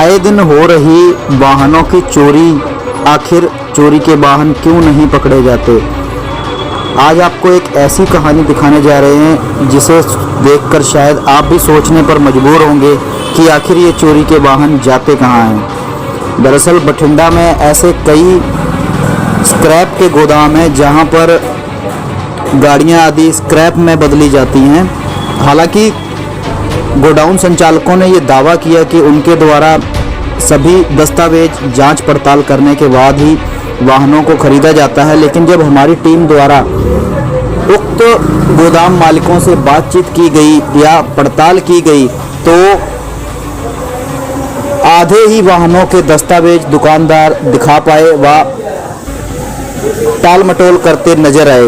आए दिन हो रही वाहनों की चोरी, आखिर चोरी के वाहन क्यों नहीं पकड़े जाते। आज आपको एक ऐसी कहानी दिखाने जा रहे हैं जिसे देखकर शायद आप भी सोचने पर मजबूर होंगे कि आखिर ये चोरी के वाहन जाते कहाँ हैं। दरअसल बठिंडा में ऐसे कई स्क्रैप के गोदाम हैं जहां पर गाड़ियां आदि स्क्रैप में बदली जाती हैं। हालांकि गोडाउन संचालकों ने ये दावा किया कि उनके द्वारा सभी दस्तावेज जांच पड़ताल करने के बाद ही वाहनों को खरीदा जाता है, लेकिन जब हमारी टीम द्वारा उक्त गोदाम मालिकों से बातचीत की गई या पड़ताल की गई तो आधे ही वाहनों के दस्तावेज दुकानदार दिखा पाए व टाल मटोल करते नजर आए,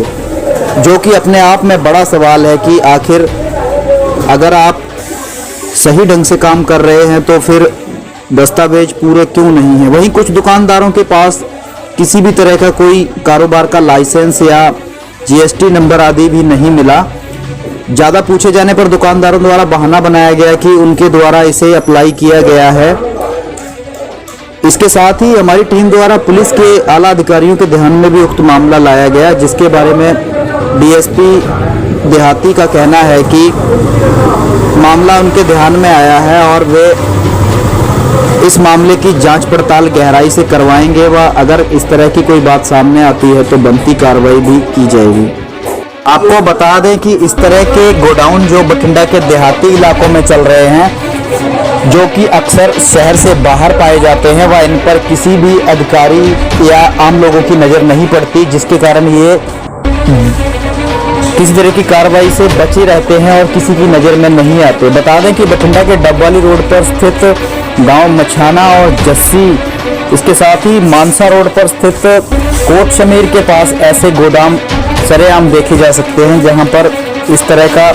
जो कि अपने आप में बड़ा सवाल है कि आखिर अगर आप सही ढंग से काम कर रहे हैं तो फिर दस्तावेज पूरे क्यों नहीं हैं। वहीं कुछ दुकानदारों के पास किसी भी तरह का कोई कारोबार का लाइसेंस या जीएसटी नंबर आदि भी नहीं मिला। ज़्यादा पूछे जाने पर दुकानदारों द्वारा बहाना बनाया गया कि उनके द्वारा इसे अप्लाई किया गया है। इसके साथ ही हमारी टीम द्वारा पुलिस के आला अधिकारियों के ध्यान में भी उक्त मामला लाया गया, जिसके बारे में डीएसपी देहाती का कहना है कि मामला उनके ध्यान में आया है और वे इस मामले की जांच पड़ताल गहराई से करवाएंगे व अगर इस तरह की कोई बात सामने आती है तो बनती कार्रवाई भी की जाएगी। आपको बता दें कि इस तरह के गोडाउन जो बठिंडा के देहाती इलाकों में चल रहे हैं, जो कि अक्सर शहर से बाहर पाए जाते हैं व इन पर किसी भी अधिकारी या आम लोगों की नज़र नहीं पड़ती, जिसके कारण ये किसी तरह की कार्रवाई से बचे रहते हैं और किसी की नज़र में नहीं आते। बता दें कि बठिंडा के डबवाली रोड पर स्थित गांव मछाना और जस्सी, इसके साथ ही मानसा रोड पर स्थित कोट शमीर के पास ऐसे गोदाम सरेआम देखे जा सकते हैं, जहां पर इस तरह का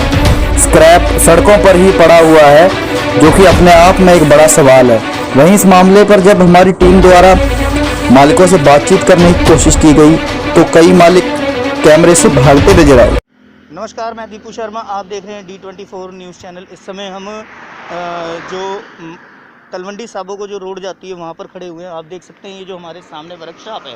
स्क्रैप सड़कों पर ही पड़ा हुआ है, जो कि अपने आप में एक बड़ा सवाल है। वहीं इस मामले पर जब हमारी टीम द्वारा मालिकों से बातचीत करने की कोशिश की गई तो कई मालिक कैमरे से भागते नजर आए। नमस्कार, मैं दीपू शर्मा, आप देख रहे हैं D24 न्यूज़ चैनल। इस समय हम जो तलवंडी साबो को जो रोड जाती है वहाँ पर खड़े हुए हैं। आप देख सकते हैं ये जो हमारे सामने वर्कशॉप है,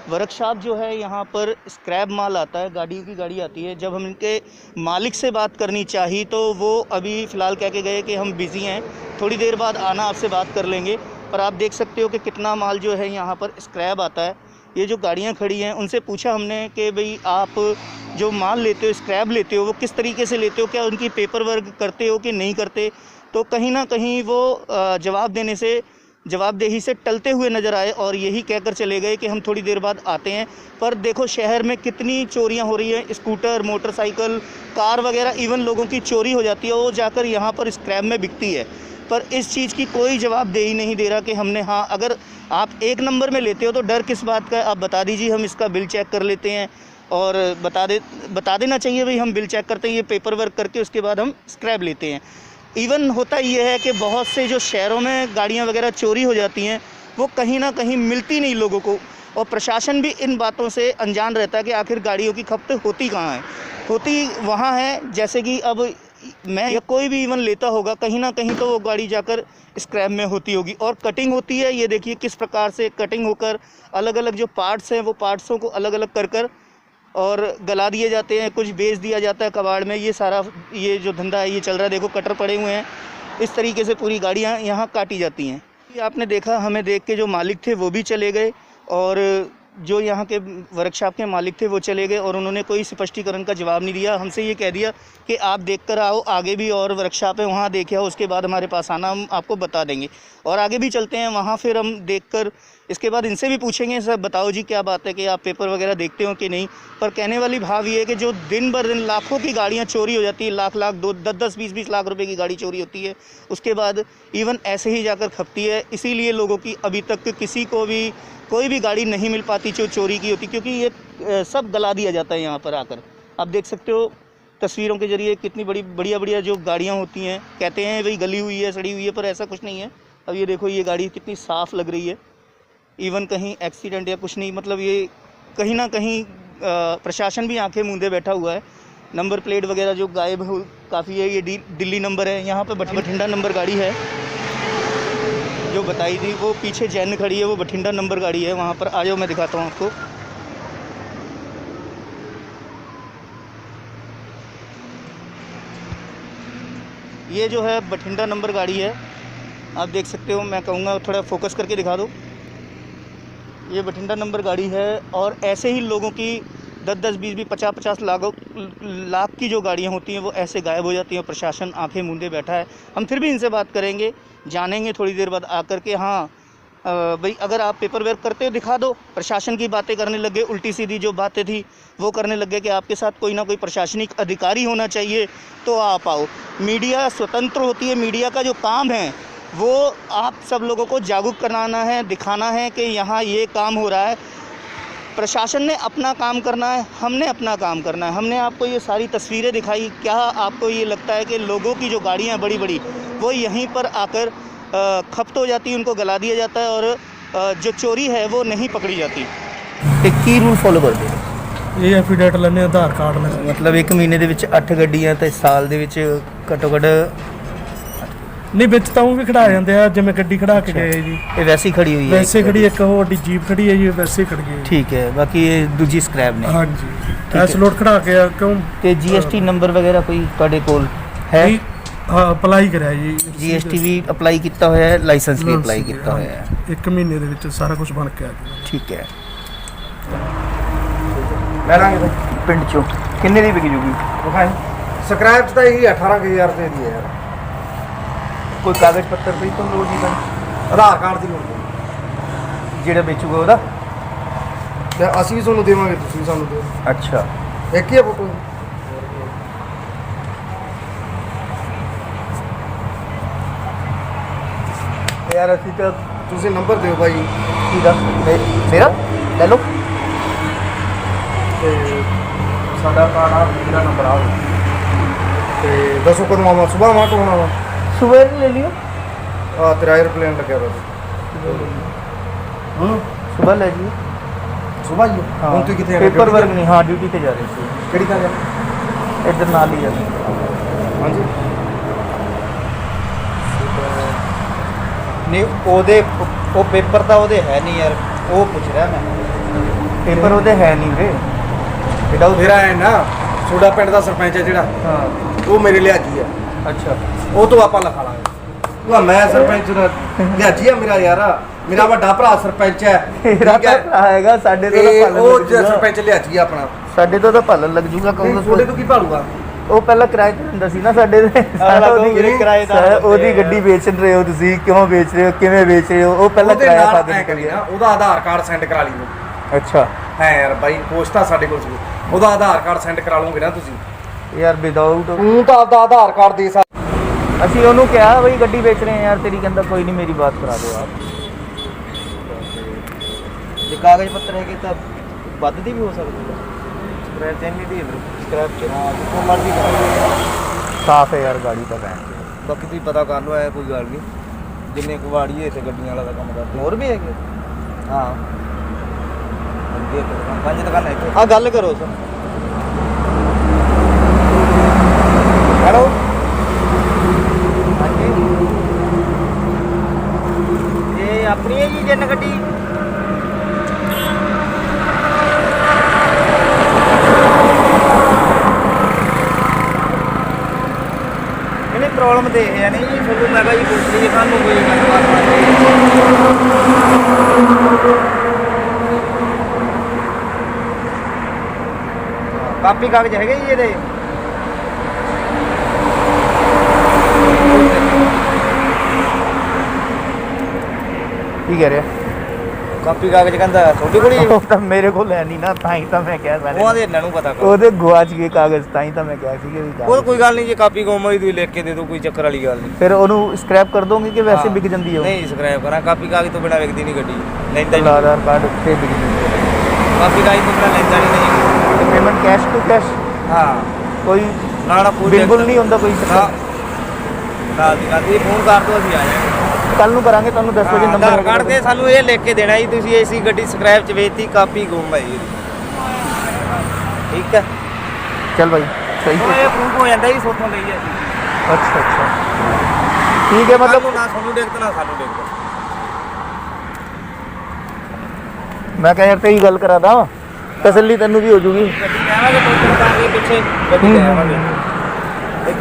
वर्कशॉप जो है यहाँ पर स्क्रैप माल आता है, गाड़ियों की गाड़ी आती है। जब हम इनके मालिक से बात करनी चाहिए तो वो अभी फ़िलहाल कह के गए कि हम बिज़ी हैं, थोड़ी देर बाद आना, आपसे बात कर लेंगे। पर आप देख सकते हो कि कितना माल जो है यहाँ पर स्क्रैप आता है। ये जो गाड़ियाँ खड़ी हैं उनसे पूछा हमने कि भाई आप जो माल लेते हो, स्क्रैप लेते हो, वो किस तरीके से लेते हो, क्या उनकी पेपर वर्क करते हो कि नहीं करते। तो कहीं ना कहीं वो जवाबदेही से टलते हुए नज़र आए और यही कहकर चले गए कि हम थोड़ी देर बाद आते हैं। पर देखो शहर में कितनी चोरियां हो रही हैं, स्कूटर, मोटरसाइकिल, कार वगैरह, इवन लोगों की चोरी हो जाती है, वो जाकर यहाँ पर स्क्रैप में बिकती है। पर इस चीज़ की कोई जवाबदेही नहीं दे रहा कि हमने, हाँ अगर आप एक नंबर में लेते हो तो डर किस बात का, आप बता दीजिए, हम इसका बिल चेक कर लेते हैं और बता देना चाहिए भाई हम बिल चेक करते हैं, ये पेपर वर्क करके उसके बाद हम स्क्रैप लेते हैं। इवन होता ये है कि बहुत से जो शहरों में गाड़ियां वगैरह चोरी हो जाती हैं वो कहीं ना कहीं मिलती नहीं लोगों को, और प्रशासन भी इन बातों से अनजान रहता है कि आखिर गाड़ियों की खपत होती कहाँ है। होती वहाँ है जैसे कि अब मैं या कोई भी इवन लेता होगा, कहीं ना कहीं तो वो गाड़ी जाकर स्क्रैप में होती होगी। और कटिंग होती है, ये देखिए किस प्रकार से कटिंग होकर अलग अलग जो पार्ट्स हैं वो पार्ट्सों को अलग अलग कर और गला दिए जाते हैं, कुछ बेच दिया जाता है कबाड़ में। ये सारा ये जो धंधा है ये चल रहा है। देखो कटर पड़े हुए हैं, इस तरीके से पूरी गाड़ियाँ यहाँ काटी जाती हैं। ये आपने देखा, हमें देख के जो मालिक थे वो भी चले गए और जो यहाँ के वर्कशॉप के मालिक थे वो चले गए और उन्होंने कोई स्पष्टीकरण का जवाब नहीं दिया। हमसे ये कह दिया कि आप देख कर आओ, आगे भी और वर्कशॉप है वहाँ देखे आओ, उसके बाद हमारे पास आना, हम आपको बता देंगे। और आगे भी चलते हैं वहाँ, फिर हम देखकर इसके बाद इनसे भी पूछेंगे, सर बताओ जी क्या बात है कि आप पेपर वगैरह देखते हो कि नहीं। पर कहने वाली भाव ये है कि जो दिन बर दिन लाखों की गाड़ियाँ चोरी हो जाती है, लाख 10-10, 20-20 लाख रुपए की गाड़ी चोरी होती है, उसके बाद इवन ऐसे ही जाकर खपती है। इसीलिए लोगों की अभी तक किसी को भी कोई भी गाड़ी नहीं मिल पाती जो चोरी की होती, क्योंकि ये सब गला दिया जाता है यहाँ पर आकर। आप देख सकते हो तस्वीरों के ज़रिए कितनी बढ़िया जो गाड़ियाँ होती हैं, कहते हैं भाई गली हुई है, सड़ी हुई है, पर ऐसा कुछ नहीं है। अब ये देखो ये गाड़ी कितनी साफ़ लग रही है, इवन कहीं एक्सीडेंट या कुछ नहीं। मतलब ये कहीं ना कहीं प्रशासन भी आंखें मूंदे बैठा हुआ है। नंबर प्लेट वगैरह जो गायब काफ़ी है, ये दिल्ली नंबर है, यहाँ पे बठिंडा नंबर गाड़ी है। जो बताई थी। वो पीछे जैन खड़ी है, वो बठिंडा नंबर गाड़ी है, वहाँ पर आ जाओ मैं दिखाता हूँ आपको। ये जो है बठिंडा नंबर गाड़ी है, आप देख सकते हो। मैं कहूँगा थोड़ा फोकस करके दिखा दो। ये बठिंडा नंबर गाड़ी है और ऐसे ही लोगों की 10-10, 20-20, 50-50 लाख की जो गाड़ियाँ होती हैं वो ऐसे गायब हो जाती हैं। प्रशासन आंखें मूंदे बैठा है। हम फिर भी इनसे बात करेंगे, जानेंगे थोड़ी देर बाद आकर के। हाँ भाई, अगर आप पेपर वर्क करते हो दिखा दो। प्रशासन की बातें करने लगे, उल्टी सीधी जो बातें थी वो करने लगे कि आपके साथ कोई ना कोई प्रशासनिक अधिकारी होना चाहिए तो आप आओ। मीडिया स्वतंत्र होती है, मीडिया का जो काम है वो आप सब लोगों को जागरूक कराना है, दिखाना है कि यहाँ ये काम हो रहा है। प्रशासन ने अपना काम करना है, हमने अपना काम करना है। हमने आपको ये सारी तस्वीरें दिखाई। क्या आपको ये लगता है कि लोगों की जो गाड़ियाँ बड़ी बड़ी वो यहीं पर आकर खपत हो जाती है, उनको गला दिया जाता है और जो चोरी है वो नहीं पकड़ी जाती? एक की रूल फॉलो करते हैं ਇਹ ਐਫੀਡੇਟ ਲੈਣੇ ਆਧਾਰ ਕਾਰਡ ਨਾਲ मतलब एक महीने ਦੇ ਵਿੱਚ 8 ਗੱਡੀਆਂ ਤੇ ਸਾਲ ਦੇ ਵਿੱਚ ਘੱਟੋ ਘੱਟ ਨਹੀਂ ਵਿੱਚ ਤਾਂ ਉਹ ਵੀ ਖੜਾ ਜਾਂਦੇ ਆ ਜਿਵੇਂ ਗੱਡੀ ਖੜਾ ਕੇ ਗਏ ਜੀ ਇਹ ਵੈਸੇ ਹੀ ਖੜੀ ਹੋਈ ਹੈ। ਵੈਸੇ ਖੜੀ ਇੱਕ ਉਹ ਵੱਡੀ ਜੀਪ ਖੜੀ ਹੈ ਜੀ ਵੈਸੇ ਹੀ ਖੜੀ ਹੈ ਠੀਕ ਹੈ, ਬਾਕੀ ਇਹ ਦੂਜੀ ਸਕ੍ਰੈਪ ਨੇ। ਹਾਂਜੀ ਐਸ ਲੋਡ ਖੜਾ ਕੇ ਆ ਕਿਉਂ ਤੇ ਜੀਐਸਟੀ ਨੰਬਰ ਵਗੈਰਾ ਕੋਈ ਤੁਹਾਡੇ ਕੋਲ ਹੈ? ਹਾਂ ਅਪਲਾਈ ਕਰਿਆ ਜੀ ਜੀਐਸਟੀ ਵੀ ਅਪਲਾਈ ਕੀਤਾ ਹੋਇਆ ਹੈ, ਲਾਇਸੈਂਸ ਵੀ ਅਪਲਾਈ ਕੀਤਾ ਹੋਇਆ ਹੈ। 1 ਮਹੀਨੇ ਦੇ ਵਿੱਚ ਸਾਰਾ ਕੁਝ ਬਣ ਕੇ ਆ ਗਿਆ। ਠੀਕ ਹੈ, ਲੈ ਲਾਂਗੇ ਪਿੰਡ ਚੋਂ। ਕਿੰਨੇ ਦੀ ਵਿਕੀ ਜੂਗੀ? ਸਕ੍ਰੈਪ 'ਚ ਤਾਂ ਇਹੀ 18,000 ਰੁਪਏ ਦੀ ਹੈ ਯਾਰ। ਕੋਈ ਕਾਗਜ਼ ਪੱਤਰ ਦੀ ਤਾਂ ਲੋੜ ਨਹੀਂ ਪੈਣੀ? ਆਧਾਰ ਕਾਰਡ ਦੀ ਲੋੜ ਹੈ। ਜਿਹੜਾ ਵੇਚੂਗਾ ਉਹਦਾ? ਤੇ ਅਸੀਂ ਵੀ ਤੁਹਾਨੂੰ ਦੇਵਾਂਗੇ, ਤੁਸੀਂ ਸਾਨੂੰ ਦਿਓ। ਅੱਛਾ, ਇੱਕ ਹੀ ਹੈ ਫੋਟੋ। ਯਾਰ ਅਸੀਂ ਤਾਂ ਤੁਸੀਂ ਨੰਬਰ ਦਿਓ ਭਾਈ। ਕੀ ਦੱਸ ਮੇਰਾ ਲੈ ਲਓ। ਤੇ ਸਾਡਾ ਕਾਰਡ ਆ, ਮੇਰਾ ਨੰਬਰ ਆ। ਤੇ ਦੱਸੋ ਕਦੋਂ ਆਵਾਂ? ਸੁਬਾਹ ਆਵਾਂ ਤੋਂ ਆਵਾਂ? ਸੁਬਹ ਲੈ ਲਿਓ। ਆ ਤੇਰਾ 에ਅਰਪਲੇਨ ਲੱਗਿਆ ਵਾ। ਸੁਬਹ ਲੈ ਜੀ। ਸੁਬਾਹ ਹੀ ਹੁਣ ਤੁਸੀਂ ਕਿੱਥੇ? ਪੇਪਰ ਵਰਕ ਨਹੀਂ, ਹਾਂ ਡਿਊਟੀ ਤੇ ਜਾ ਰਹੇ ਸੀ। ਕਿਹੜੀ ਥਾਂ ਜਾ? ਇੱਧਰ ਨਾਲ ਹੀ ਆ। ਹਾਂਜੀ ਨਹੀਂ ਉਹਦੇ ਉਹ ਪੇਪਰ ਤਾਂ ਉਹਦੇ ਹੈ ਨਹੀਂ ਯਾਰ, ਉਹ ਪੁੱਛ ਰਿਹਾ ਮੈਂ। ਪੇਪਰ ਉਹਦੇ ਹੈ ਨਹੀਂ ਵੇ ਇਹਦਾ ਮੇਰਾ ਹੈ ਨਾ। ਤੁਹਾਡਾ ਪਿੰਡ ਦਾ ਸਰਪੰਚ ਹੈ ਜਿਹੜਾ, ਹਾਂ। ਉਹ ਮੇਰੇ ਲਿਆਜੀ ਆ। ਅੱਛਾ, ਉਹ ਤੋਂ ਆਪਾਂ ਲਿਖਾ ਲਾਂਗੇ। ਉਹ ਮੈਂ ਸਰਪੰਚ ਦਾ ਲਿਆਜੀ ਆ ਮੇਰਾ ਯਾਰ। ਮੇਰਾ ਵੱਡਾ ਭਰਾ ਸਰਪੰਚ ਹੈ। ਤੇਰਾ ਠੀਕ ਹੈ? ਭਰਾ ਹੈਗਾ, ਸਾਡੇ ਤੋਂ ਤਾਂ ਇਹ ਭਾਲਣ ਉਹ ਲੱਗ ਜੂਗਾ। ਸਰਪੰਚ ਲਿਆਜੀ ਆ ਆਪਣਾ। ਸਾਡੇ ਤੋਂ ਤਾਂ ਭਾਲਣ ਲੱਗ ਜੂਗਾ। ਤੁਹਾਡੇ ਤੋਂ ਕੀ ਭਾਲੂਗਾ? ਉਹ ਪਹਿਲਾਂ ਕਿਰਾਏ ਤੇ ਹੁੰਦਾ ਸੀ ਨਾ ਸਾਡੇ ਦੇ। ਉਹਦੀ ਗੱਡੀ ਵੇਚ ਰਹੇ ਹੋ ਤੁਸੀਂ, ਕਿਉਂ ਵੇਚ ਰਹੇ ਹੋ, ਕਿਵੇਂ ਵੇਚ ਰਹੇ ਹੋ? ਉਹ ਪਹਿਲਾਂ ਉਹਦੇ ਕਿਰਾਇਆ ਨਾਲ ਪਾ ਐਂ ਦੇ ਕਰੀ ਨਾ, ਉਹਦਾ ਆਧਾਰ ਕਾਰਡ ਸੈਂਡ ਕਰਾ ਲਈ ਉਹ। ਅੱਛਾ ਹੈ ਯਾਰ ਬਾਈ, ਪੋਸਟ ਆ ਸਾਡੇ ਕੋਲ ਸੀ। ਉਹਦਾ ਆਧਾਰ ਕਾਰਡ ਸੈਂਡ ਕਰਾ ਲਓਗੇ ਨਾ ਤੁਸੀਂ। ਯਾਰ ਵਿਦਆਊਟ ਤੂੰ ਤਾਂ ਆਪਦਾ ਆਧਾਰ ਕਾਰਡ ਦੇ ਸਕਦਾ। ਅਸੀਂ ਉਹਨੂੰ ਕਿਹਾ ਬਈ ਗੱਡੀ ਵੇਚ ਰਹੇ ਹਾਂ ਯਾਰ ਤੇਰੀ, ਕਹਿੰਦਾ ਕੋਈ ਨਹੀਂ ਮੇਰੀ ਬਾਤ ਕਰਾ ਦਿਓ ਆਪ। ਜੇ ਕਾਗਜ਼ ਪੱਤਰ ਹੈਗੇ ਤਾਂ ਵੱਧ ਦੀ ਵੀ ਹੋ ਸਕਦੀ ਹੈ। ਸਕ੍ਰੈਪ ਚੈਨ ਦੀ ਹੈ, ਸਕ੍ਰੈਪ ਚ ਉਹ ਮਰਜ਼ੀ ਕਰਾਂਗੇ। ਸਾਫ ਹੈ ਯਾਰ ਗਾੜੀ ਤਾਂ ਭੈਣ। ਬਾਕੀ ਤੁਸੀਂ ਪਤਾ ਕਰ ਲਓ, ਐ ਕੋਈ ਗੱਲ ਨਹੀਂ। ਜਿੰਨੇ ਕੁਵਾੜੀਏ ਇੱਥੇ ਗੱਡੀਆਂ ਵਾਲਾ ਦਾ ਕੰਮ ਕਰਦੇ। ਹੋਰ ਵੀ ਹੈਗੇ? ਹਾਂ, ਅੱਗੇ 5 ਦੁਕਾਨਾਂ ਇੱਥੇ। ਆ ਗੱਲ ਕਰੋ ਸਰ। ਹੈਲੋ, ਹਾਂਜੀ, ਇਹ ਆਪਣੀ ਹੈ ਜੀ ਜਿੰਨ ਗੱਡੀ? ਇਹਨੇ ਪ੍ਰੋਬਲਮ ਦੇ ਹੈ ਨਹੀਂ ਜੀ ਤੁਹਾਨੂੰ। ਮੈਂ ਕਿਹਾ ਜੀ ਪੁੱਛ ਲਈਏ ਸਾਨੂੰ ਕੋਈ ਗੱਲਬਾਤ। ਕਾਪੀ ਕਾਗਜ਼ ਹੈਗੇ ਜੀ ਇਹਦੇ? ਕੀ ਕਹਿ ਰਿਹਾ? ਕਾਪੀ ਕਾਗਜ਼ ਕਹਿੰਦਾ ਤੁਹਾਡੇ ਕੋਲ ਹੀ? ਉਹ ਤਾਂ ਮੇਰੇ ਕੋਲ ਹੈ ਨਹੀਂ ਨਾ, ਤਾਂ ਹੀ ਤਾਂ ਮੈਂ ਕਿਹਾ ਸਾਰੇ। ਉਹਦੇ ਇਹਨਾਂ ਨੂੰ ਪਤਾ ਕਰੋ। ਉਹਦੇ ਗਵਾਚ ਗਏ ਕਾਗਜ਼, ਤਾਂ ਹੀ ਤਾਂ ਮੈਂ ਕਿਹਾ ਸੀ ਕਿ ਵੀ ਉਹ ਕੋਈ ਗੱਲ ਨਹੀਂ, ਜੇ ਕਾਪੀ ਗੁੰਮ ਹੋਈ ਤੁਸੀਂ ਲਿਖ ਕੇ ਦੇ ਦਿਓ, ਕੋਈ ਚੱਕਰ ਵਾਲੀ ਗੱਲ ਨਹੀਂ। ਫਿਰ ਉਹਨੂੰ ਸਕ੍ਰੈਪ ਕਰ ਦੋਗੇ ਕਿ ਵੈਸੇ ਵਿਕ ਜਾਂਦੀ ਹੈ ਉਹ? ਨਹੀਂ ਸਕ੍ਰੈਪ ਕਰਾਂ, ਕਾਪੀ ਕਾਗਜ਼ ਤੋਂ ਬਿਨਾਂ ਵਿਕਦੀ ਨਹੀਂ ਗੱਡੀ। ਲੈਂਦਾ ਹੀ ਆਧਾਰ ਕਾਰਡ ਉੱਤੇ ਵਿਕ ਜਾਂਦੀ ਹੈ। ਕਾਪੀ ਕਾਗਜ਼ ਤੋਂ ਬਿਨਾਂ ਲੈਂਦਾ ਨਹੀਂ। Payment cash to cash? ਹਾਂ, ਕੋਈ ਨਾ ਪੂਰੀ ਬਿਲਕੁਲ ਨਹੀਂ ਹੁੰਦਾ ਕੋਈ ਹਾਂ, ਨਾਲ ਦੀ ਨਾਲ ਇਹ ਫੋਨ ਕਰ ਦਿਓ, ਅਸੀਂ ਆ ਜਾਵਾਂਗੇ। ਕੱਲ ਨੂੰ ਕਰਾਂਗੇ, ਤੁਹਾਨੂੰ 10 ਵਜੇ ਨੰਬਰ ਆਧਾਰ ਕਾਰਡ ਤੇ ਸਾਨੂੰ ਇਹ ਲਿਖ ਕੇ ਦੇਣਾ ਜੀ ਤੁਸੀਂ ਏਸੀ ਗੱਡੀ ਸਕ੍ਰੈਪ ਚ ਵੇਚਤੀ, ਕਾਪੀ ਗੁੰਮ ਹੈ ਜੀ। ਠੀਕ ਹੈ, ਚੱਲ ਭਾਈ ਸਹੀ ਉਹ ਹੈ। ਇਹ ਪ੍ਰੂਫ ਹੋ ਜਾਂਦਾ ਜੀ, ਸੋਥੋਂ ਲਈ ਹੈ ਜੀ। ਅੱਛਾ ਅੱਛਾ ਠੀਕ ਹੈ, ਮਤਲਬ ਨਾ ਸਾਨੂੰ ਦੇਖਦਾ ਨਾ ਸਾਨੂੰ ਦੇਖਦਾ। मैं कह यार तेरी गल करा दा तसल्ली तेनू भी हो जूगी।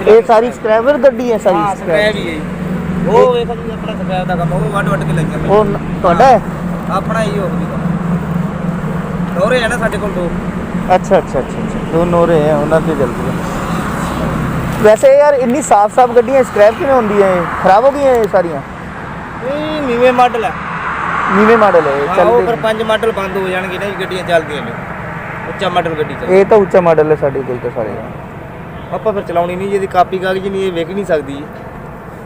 ये सारी स्क्रैपर गड्डी है सारी स्क्रैप ਉਹ ਵੇਖੋ ਜੀ ਆਪਣਾ ਸਫੈਦ ਦਾ ਕੰਮ ਉਹ ਵੱਢ ਕੇ ਲੱਗਿਆ वो ਤੁਹਾਡਾ है? ਆਪਣਾ ਹੀ ਹੋ ਗਿਆ ਦੋਰੇ ਆ ਨਾ ਸਾਡੇ ਕੋਲ ਦੋ अच्छा अच्छा अच्छा अच्छा दोनों रहे हैं उन्होंने चलती है। वैसे यार इन्नी साफ साफ गड्डियाँ स्क्रैप किवें होंदी है खराब हो गई हैं ये सारियाँ? ਇਹ ਨੀਵੇਂ ਮਾਡਲ ਹੈ नीवे मॉडल है ये ਹਾਂ, ਉਹ ਫਿਰ चलते ਪੰਜ ਮਾਡਲ ਬੰਦ ਹੋ ਜਾਣਗੇ ਨਾ ਜੀ ਗੱਡੀਆਂ ਚੱਲਦੀਆਂ ਨੇ ਉੱਚਾ ਮਾਡਲ ਗੱਡੀ ਚੱਲ ये तो उच्चा मॉडल है साड़ी कोल तो सारे ਆਪਾਂ ਫਿਰ ਚਲਾਉਣੀ ਨਹੀਂ ਜੀ, ਇਹਦੀ ਕਾਪੀ ਕਾਗਜ਼ ਨਹੀਂ ਇਹ ਵੇਖ ਨਹੀਂ ਸਕਦੀ ਜੀ।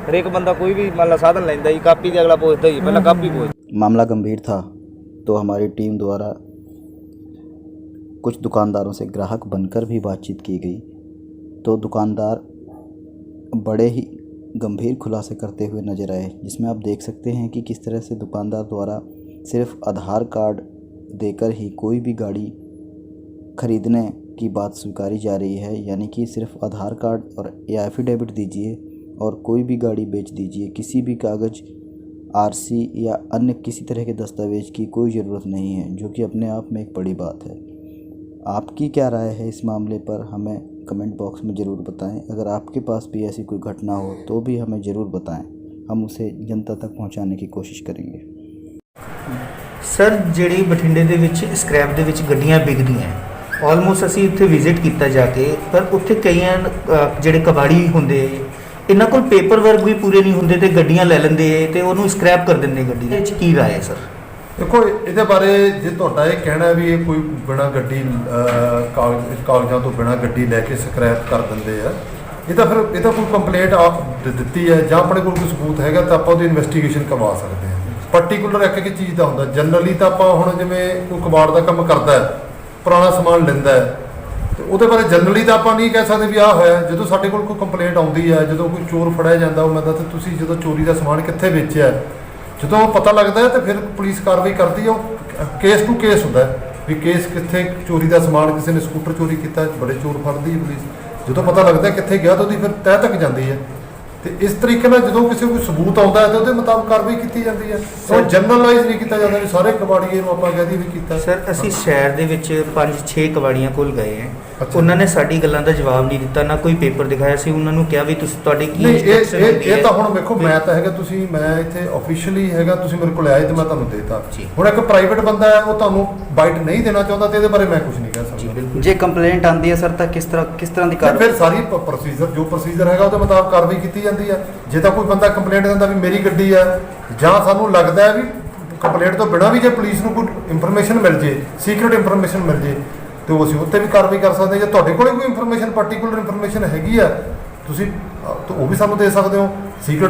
ਹਰੇਕ ਬੰਦਾ ਕੋਈ ਵੀ ਮੰਨ ਲਾ ਸਾਧਨ ਲੈਂਦਾ ਜੀ ਕਾਪੀ ਤੇ ਅਗਲਾ ਪੁੱਛਦਾ ਹੀ ਪਹਿਲਾਂ ਕਾਪੀ ਪੁੱਛ। मामला गंभीर था तो हमारी टीम द्वारा कुछ दुकानदारों से ग्राहक बनकर भी बातचीत की गई तो दुकानदार बड़े ही गंभीर खुलासे करते हुए नजर आए, जिसमें आप देख सकते हैं कि किस तरह से दुकानदार द्वारा सिर्फ आधार कार्ड देकर ही कोई भी गाड़ी खरीदने की बात स्वीकारी जा रही है। यानी कि सिर्फ आधार कार्ड और या एफिडेविट दीजिए और कोई भी गाड़ी बेच दीजिए, किसी भी कागज़ आरसी या अन्य किसी तरह के दस्तावेज़ की कोई ज़रूरत नहीं है, जो कि अपने आप में एक बड़ी बात है। आपकी क्या राय है इस मामले पर हमें कमेंट बॉक्स में ज़रूर बताएं। अगर आपके पास भी ऐसी कोई घटना हो तो भी हमें ज़रूर बताएं, हम उसे जनता तक पहुंचाने की कोशिश करेंगे। सर ਜਿਹੜੀ ਬਠਿੰਡੇ ਦੇ ਵਿੱਚ ਸਕ੍ਰੈਪ ਦੇ ਵਿੱਚ ਗੱਡੀਆਂ ਵਿਕਦੀਆਂ ਆਲਮੋਸਟ ਅਸੀਂ ਉੱਥੇ ਵਿਜ਼ਿਟ ਕੀਤਾ ਜਾ ਕੇ, ਪਰ ਉੱਥੇ ਕਈਆਂ ਜਿਹੜੇ ਕਬਾੜੀ ਹੁੰਦੇ ਇਹਨਾਂ ਕੋਲ ਪੇਪਰ ਵਰਕ ਵੀ ਪੂਰੇ ਨਹੀਂ ਹੁੰਦੇ ਤੇ ਗੱਡੀਆਂ ਲੈ ਲੈਂਦੇ ਤੇ ਉਹਨੂੰ ਸਕ੍ਰੈਪ ਕਰ ਦਿੰਦੇ ਗੱਡੀ ਦੇ ਵਿੱਚ। ਕੀ ਰਾਏ ਹੈ ਸਰ? ਦੇਖੋ ਇਹਦੇ ਬਾਰੇ ਜੇ ਤੁਹਾਡਾ ਇਹ ਕਹਿਣਾ ਵੀ ਇਹ ਕੋਈ ਬਿਨਾਂ ਗੱਡੀ ਕਾਗਜ਼ਾਂ ਤੋਂ ਬਿਨਾਂ ਗੱਡੀ ਲੈ ਕੇ ਸਕ੍ਰੈਪ ਕਰ ਦਿੰਦੇ ਆ, ਇਹਦਾ ਕੋਈ ਕੰਪਲੇਂਟ ਆਪ ਦਿੱਤੀ ਹੈ ਜਾਂ ਆਪਣੇ ਕੋਲ ਕੋਈ ਸਬੂਤ ਹੈਗਾ ਤਾਂ ਆਪਾਂ ਉਹਦੀ ਇਨਵੈਸਟੀਗੇਸ਼ਨ ਕਰਵਾ ਸਕਦੇ ਹਾਂ। ਪਾਰਟੀਕੂਲਰ ਇੱਕ ਚੀਜ਼ ਦਾ ਹੁੰਦਾ, ਜਨਰਲੀ ਤਾਂ ਆਪਾਂ ਹੁਣ ਜਿਵੇਂ ਕੋਈ ਕਬਾੜ ਦਾ ਕੰਮ ਕਰਦਾ ਹੈ, ਪੁਰਾਣਾ ਸਮਾਨ ਲੈਂਦਾ ਹੈ ਤੇ ਉਹਦੇ ਬਾਰੇ ਜਨਰਲੀ ਤਾਂ ਆਪਾਂ ਨਹੀਂ ਕਹਿ ਸਕਦੇ ਵੀ ਆਹ ਹੋਇਆ। ਜਦੋਂ ਸਾਡੇ ਕੋਲ ਕੋਈ ਕੰਪਲੇਂਟ ਆਉਂਦੀ ਹੈ, ਜਦੋਂ ਕੋਈ ਚੋਰ ਫੜਿਆ ਜਾਂਦਾ ਉਹ ਤਾਂ ਤੁਸੀਂ ਜਦੋਂ ਚੋਰੀ ਦਾ ਸਮਾਨ ਕਿੱਥੇ ਵੇਚਿਆ, ਜਦੋਂ ਉਹ ਪਤਾ ਲੱਗਦਾ ਹੈ ਤਾਂ ਫਿਰ ਪੁਲਿਸ ਕਾਰਵਾਈ ਕਰਦੀ ਹੈ। ਉਹ ਕੇਸ ਟੂ ਕੇਸ ਹੁੰਦਾ ਵੀ ਕੇਸ ਕਿੱਥੇ ਚੋਰੀ ਦਾ ਸਮਾਨ, ਕਿਸੇ ਨੇ ਸਕੂਟਰ ਚੋਰੀ ਕੀਤਾ, ਬੜੇ ਚੋਰ ਫੜਦੀ ਹੈ ਪੁਲਿਸ। ਜਦੋਂ ਪਤਾ ਲੱਗਦਾ ਕਿੱਥੇ ਗਿਆ ਤਾਂ ਉਹਦੀ ਫਿਰ ਤਹਿ ਤੱਕ ਜਾਂਦੀ ਹੈ ਤੇ ਇਸ ਤਰੀਕੇ ਨਾਲ ਜਦੋਂ ਕਿਸੇ ਕੋਈ ਸਬੂਤ ਆਉਂਦਾ ਹੈ ਤਾਂ ਉਹਦੇ ਮੁਤਾਬਕ ਕਾਰਵਾਈ ਕੀਤੀ ਜਾਂਦੀ ਹੈ। ਉਹ ਜਨਰਲਾਈਜ਼ ਨਹੀਂ ਕੀਤਾ ਜਾਂਦਾ ਵੀ ਸਾਰੇ ਕਬਾੜੀਏ ਨੂੰ ਆਪਾਂ ਕਹਦੇ ਵੀ ਕੀਤਾ। ਸਰ ਅਸੀਂ ਸ਼ਹਿਰ ਦੇ ਵਿੱਚ 5-6 ਕਬਾੜੀਆਂ ਕੋਲ ਗਏ ਹਾਂ, ਅੱਛਾ। ਉਹਨਾਂ ਨੇ ਸਾਡੀ ਗੱਲਾਂ ਦਾ ਜਵਾਬ ਨਹੀਂ ਦਿੱਤਾ, ਨਾ ਕੋਈ ਪੇਪਰ ਦਿਖਾਇਆ। ਸੀ ਉਹਨਾਂ ਨੂੰ ਕਿਹਾ ਵੀ ਤੁਸੀਂ ਤੁਹਾਡੇ ਕੀ ਨਹੀਂ instruction ਹੁੰਦੀ ਇਹ ਹੈ। ਤਾਂ ਹੁਣ ਵੇਖੋ ਮੈਂ ਤਾਂ ਹੈਗਾ, ਤੁਸੀਂ ਮੈਂ ਇੱਥੇ ਆਫੀਸ਼ੀਅਲੀ ਹੈਗਾ, ਤੁਸੀਂ ਮੇਰੇ ਕੋਲ ਆਏ ਤੇ ਮੈਂ ਤੁਹਾਨੂੰ ਦੇਤਾ। ਜੀ। ਹੁਣ ਇੱਕ ਪ੍ਰਾਈਵੇਟ ਬੰਦਾ ਹੈ ਉਹ ਤੁਹਾਨੂੰ ਬਾਈਟ ਨਹੀਂ ਦੇਣਾ ਚਾਹੁੰਦਾ ਤੇ ਇਹਦੇ ਬਾਰੇ ਮੈਂ ਕੁਝ ਨਹੀਂ ਕਹਿ ਸਕਦਾ। जे कंप्लेंट आती है सर तो किस तरह की कार्रवाई? ਫਿਰ ਸਾਰੀ ਪ੍ਰੋਸੀਜਰ ਜੋ ਪ੍ਰੋਸੀਜਰ ਹੈਗਾ ਉਹਦੇ ਮੁਤਾਬਕ ਕਾਰਵਾਈ ਕੀਤੀ ਜਾਂਦੀ ਹੈ। ਜੇ ਤਾਂ ਕੋਈ ਬੰਦਾ ਕੰਪਲੇਂਟ ਦਿੰਦਾ ਵੀ ਮੇਰੀ ਗੱਡੀ ਹੈ ਜਾਂ ਸਾਨੂੰ ਲੱਗਦਾ ਹੈ ਵੀ ਕੰਪਲੇਂਟ ਤੋਂ ਬਿਨਾਂ ਵੀ ਜੇ ਪੁਲਿਸ ਨੂੰ ਕੋਈ ਇਨਫੋਰਮੇਸ਼ਨ ਮਿਲ ਜੇ, ਸੀਕ੍ਰੀਟ ਇਨਫੋਰਮੇਸ਼ਨ ਮਿਲ ਜੇ ਤੇ ਉਹ ਅਸੀਂ ਉੱਤੇ ਵੀ ਕਾਰਵਾਈ ਕਰ ਸਕਦੇ ਹਾਂ। ਜੇ ਤੁਹਾਡੇ ਕੋਲੇ ਕੋਈ ਇਨਫੋਰਮੇਸ਼ਨ ਪਾਰਟੀਕੂਲਰ ਇਨਫੋਰਮੇਸ਼ਨ ਹੈਗੀ ਆ ਤੁਸੀਂ ਤਾਂ ਉਹ ਵੀ ਸਾਨੂੰ ਦੇ ਸਕਦੇ ਹੋ। ਸੀਕ੍ਰੀਟ